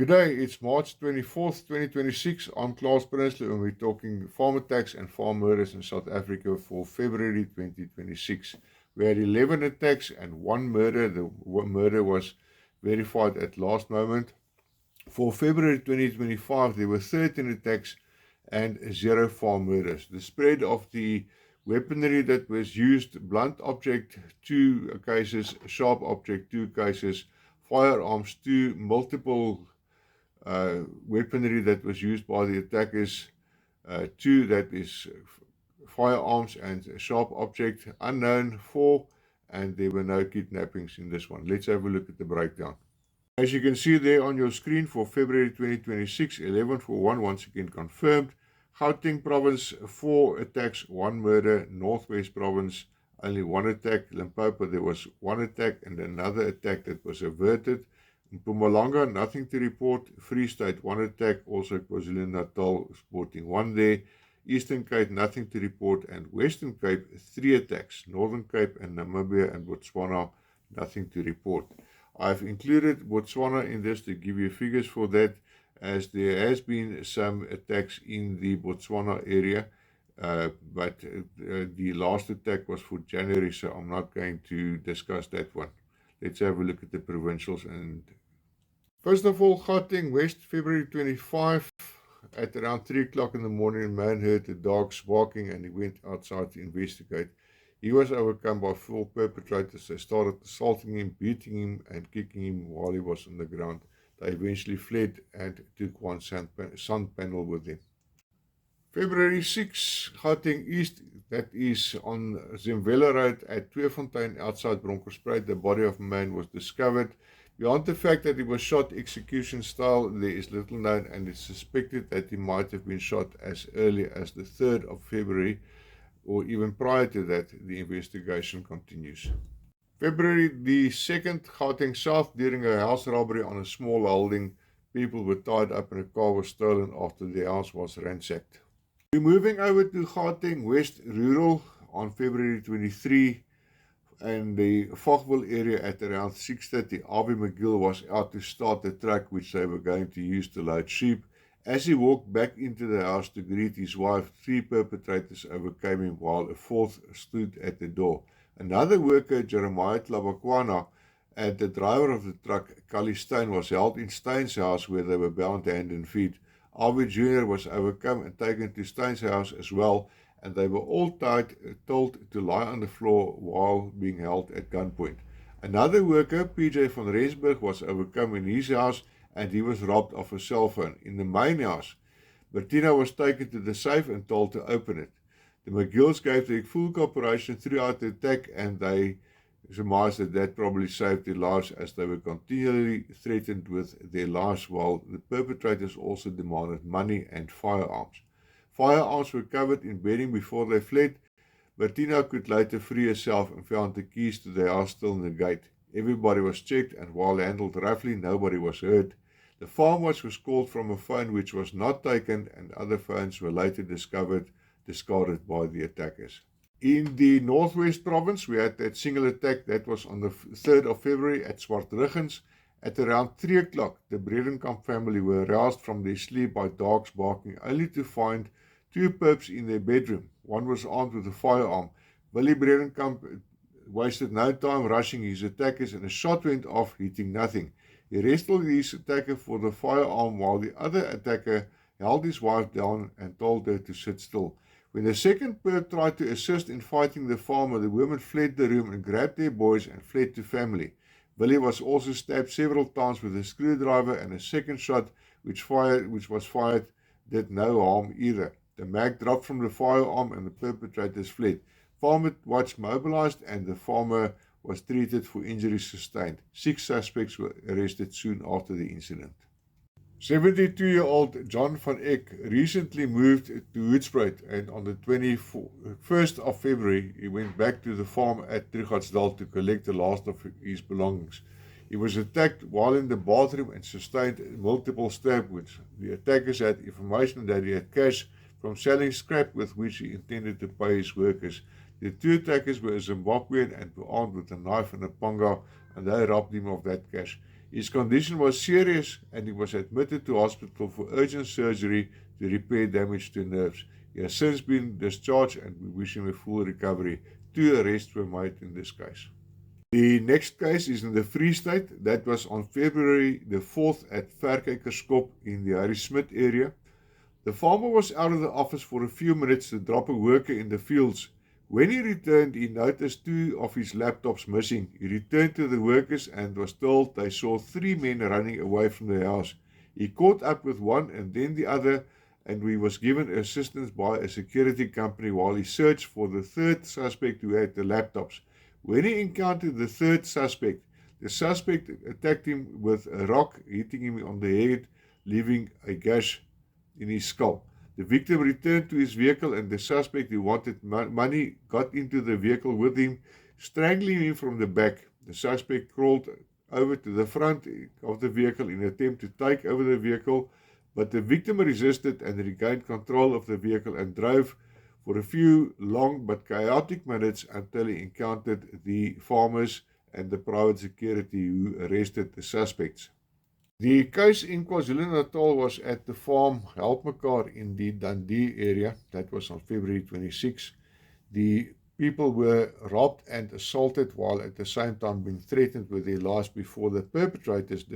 Good day, it's March 24th, 2026. I'm Klaas Prinsloo and we're talking farm attacks and farm murders in South Africa for February 2026. We had 11 attacks and one murder. The murder was verified at last moment. For February 2025, there were 13 attacks and 0 farm murders. The spread of the weaponry that was used: blunt object 2 cases, sharp object 2 cases, firearms 2, multiple weaponry that was used by the attackers, 2 that is firearms and sharp object unknown, 4, and there were no kidnappings in this one. Let's have a look at the breakdown. As you can see there on your screen, for February 2026, 11 for 1, once again confirmed. Gauteng Province, 4 attacks, 1 murder. Northwest Province, only 1 attack. Limpopo, there was 1 attack and another attack that was averted. In Mpumalanga, nothing to report. Free State, 1 attack. Also KwaZulu-Natal reporting 1 there. Eastern Cape, nothing to report. And Western Cape, 3 attacks. Northern Cape and Namibia and Botswana, nothing to report. I've included Botswana in this to give you figures for that, as there has been some attacks in the Botswana area, but the last attack was for January, so I'm not going to discuss that one. Let's have a look at the provincials. And first of all, Gauteng West, February 25, at around 3 o'clock in the morning, a man heard the dogs barking and he went outside to investigate. He was overcome by 4 perpetrators. They started assaulting him, beating him and kicking him while he was on the ground. They eventually fled and took 1 sun panel with them. February 6, Gauteng East, that is on Zimvela Road at Tweefontein outside Bronkhorstspruit. The body of a man was discovered. Beyond the fact that he was shot execution style, there is little known, and it's suspected that he might have been shot as early as the 3rd of February, or even prior to that. The investigation continues. February the 2nd, Gauteng South, during a house robbery on a small holding, people were tied up and a car was stolen after the house was ransacked. We're moving over to Gauteng West Rural on February 23, in the Fochville area at around 6:30. Harvey McGill was out to start the truck which they were going to use to load sheep. As he walked back into the house to greet his wife, 3 perpetrators overcame him while a 4th stood at the door. Another worker, Jeremiah Tlabakwana, and the driver of the truck, Cully Steyn, was held in Steyn's house where they were bound hand and feet. Harvey Jr. was overcome and taken to Steyn's house as well, and they were all told to lie on the floor while being held at gunpoint. Another worker, PJ van Rensburg, was overcome in his house and he was robbed of a cell phone. In the main house, Bertina was taken to the safe and told to open it. The McGills gave their full cooperation throughout the attack, and they surmised that that probably saved their lives, as they were continually threatened with their lives, while the perpetrators also demanded money and firearms. Firearms were covered in bedding before they fled. Bertina could later free herself and found the keys to the house still in the gate. Everybody was checked, and while handled roughly, nobody was hurt. The farm watch was called from a phone which was not taken, and other phones were later discarded by the attackers. In the Northwest Province, we had that single attack that was on the 3rd of February at Swartruggens. At around 3 o'clock, the Bredenkamp family were aroused from their sleep by dogs barking, only to find 2 perps in their bedroom. One was armed with a firearm. Willie Bredenkamp wasted no time rushing his attackers, and a shot went off, hitting nothing. He wrestled his attacker for the firearm while the other attacker held his wife down and told her to sit still. When the second perp tried to assist in fighting the farmer, the women fled the room and grabbed their boys and fled to family. Willie was also stabbed several times with a screwdriver, and a second shot which was fired did no harm either. The mag dropped from the firearm and the perpetrators fled. Farmer Watch mobilized and the farmer was treated for injuries sustained. 6 suspects were arrested soon after the incident. 72-year-old John van Eck recently moved to Hoedspruit, and on the 21st of February he went back to the farm at Trigatsdal to collect the last of his belongings. He was attacked while in the bathroom and sustained multiple stab wounds. The attackers had information that he had cash from selling scrap with which he intended to pay his workers. The 2 attackers were Zimbabwean and were armed with a knife and a panga, and they robbed him of that cash. His condition was serious and he was admitted to hospital for urgent surgery to repair damage to nerves. He has since been discharged and we wish him a full recovery. 2 arrests were made in this case. The next case is in the Free State. That was on February the 4th at Verkykerskop in the Harry Smith area. The farmer was out of the office for a few minutes to drop a worker in the fields. When he returned, he noticed 2 of his laptops missing. He returned to the workers and was told they saw 3 men running away from the house. He caught up with one and then the other, and he was given assistance by a security company while he searched for the 3rd suspect who had the laptops. When he encountered the 3rd suspect, the suspect attacked him with a rock, hitting him on the head, leaving a gash in his skull. The victim returned to his vehicle and the suspect, who wanted money, got into the vehicle with him, strangling him from the back. The suspect crawled over to the front of the vehicle in an attempt to take over the vehicle, but the victim resisted and regained control of the vehicle and drove for a few long but chaotic minutes until he encountered the farmers and the private security who arrested the suspects. The case in KwaZulu-Natal was at the farm Helpmekaar in the Dundee area. That was on February 26. The people were robbed and assaulted while at the same time being threatened with their lives before the perpetrators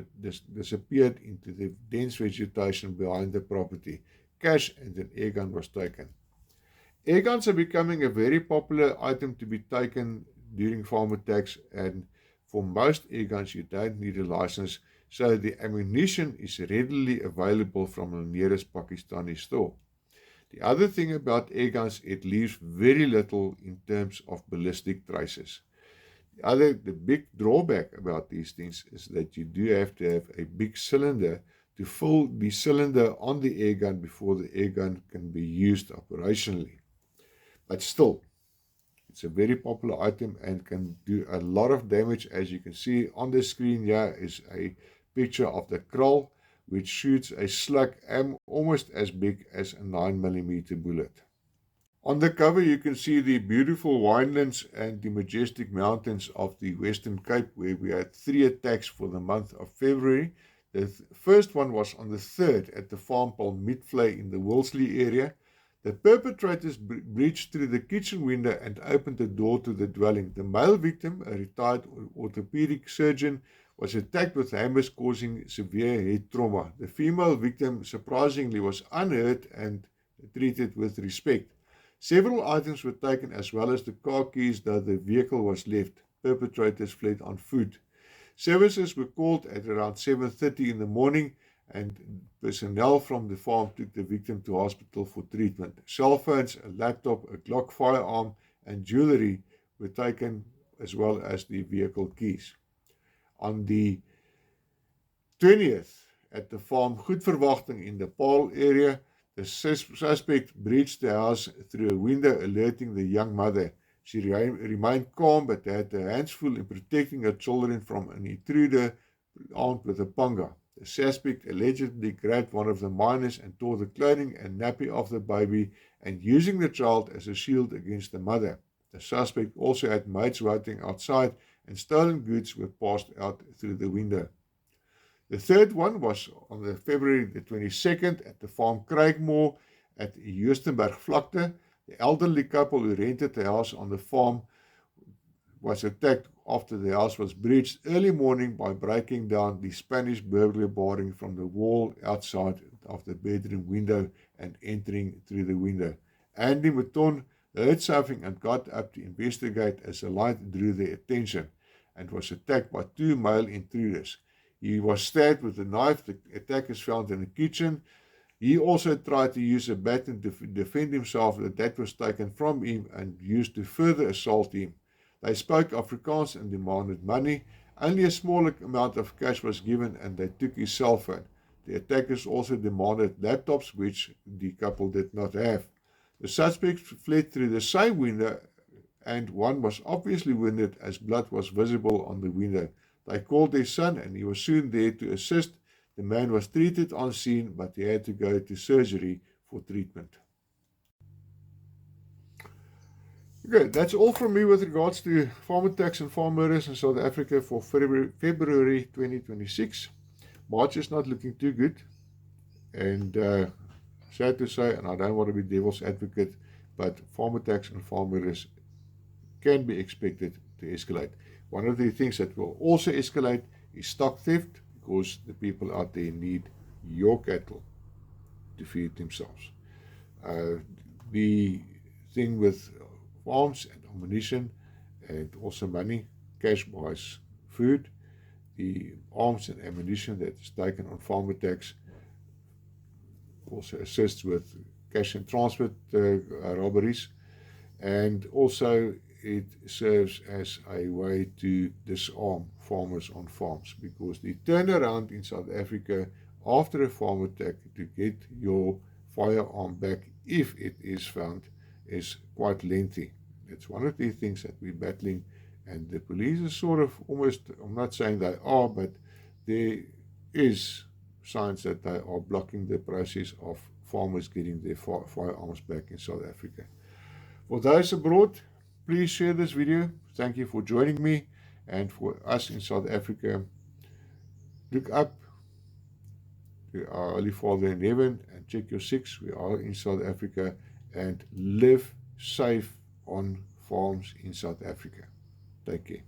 disappeared into the dense vegetation behind the property. Cash and an airgun was taken. Airguns are becoming a very popular item to be taken during farm attacks, and for most airguns you don't need a license, so the ammunition is readily available from the nearest Pakistani store. The other thing about airguns, it leaves very little in terms of ballistic traces. The big drawback about these things is that you do have to have a big cylinder to fill the cylinder on the airgun before the airgun can be used operationally. But still, it's a very popular item and can do a lot of damage. As you can see on the screen here is a picture of the Kral, which shoots a slug almost as big as a 9mm bullet. On the cover you can see the beautiful winelands and the majestic mountains of the Western Cape, where we had 3 attacks for the month of February. The first one was on the 3rd at the farm called Midvlei in the Wolseley area. The perpetrators breached through the kitchen window and opened the door to the dwelling. The male victim, a retired orthopedic surgeon, was attacked with hammers, causing severe head trauma. The female victim, surprisingly, was unhurt and treated with respect. Several items were taken as well as the car keys, though the vehicle was left. Perpetrators fled on foot. Services were called at around 7:30 in the morning, and personnel from the farm took the victim to hospital for treatment. Cell phones, a laptop, a Glock firearm, and jewelry were taken, as well as the vehicle keys. On the 20th, at the farm Goedverwagting in the Paarl area, the suspect breached the house through a window, alerting the young mother. She remained calm but had her hands full in protecting her children from an intruder armed with a panga. The suspect allegedly grabbed one of the minors and tore the clothing and nappy of the baby, and using the child as a shield against the mother. The suspect also had maids waiting outside, and stolen goods were passed out through the window. The third one was on the February the 22nd at the farm Craigmore at Joostenburg Vlakte. The elderly couple who rented the house on the farm was attacked after the house was breached early morning by breaking down the Spanish burglar barring from the wall outside of the bedroom window and entering through the window. Andy Maton heard something and got up to investigate as a light drew their attention and was attacked by 2 male intruders. He was stabbed with a knife. The attackers found in the kitchen. He also tried to use a baton to defend himself, that was taken from him and used to further assault him. They spoke Afrikaans and demanded money. Only a small amount of cash was given and they took his cell phone. The attackers also demanded laptops, which the couple did not have. The suspects fled through the same window and one was obviously wounded as blood was visible on the window. They called their son and he was soon there to assist. The man was treated on scene, but he had to go to surgery for treatment. Okay, that's all from me with regards to farm attacks and farm murders in South Africa for February 2026. March is not looking too good, and sad to say, and I don't want to be devil's advocate, but farm attacks and farm murders can be expected to escalate. One of the things that will also escalate is stock theft, because the people out there need your cattle to feed themselves. The thing with arms and ammunition and also money, cash buys food. The arms and ammunition that is taken on farm attacks also assists with cash and transport robberies, and also it serves as a way to disarm farmers on farms, because the turnaround in South Africa after a farm attack to get your firearm back, if it is found, is quite lengthy. It's one of the things that we're battling, and the police is sort of almost, I'm not saying they are, but there is signs that they are blocking the process of farmers getting their firearms back in South Africa. For those abroad, please share this video. Thank you for joining me. And for us in South Africa, look up to our Holy Father in heaven and check your six. We are in South Africa, and live safe on farms in South Africa. Take care.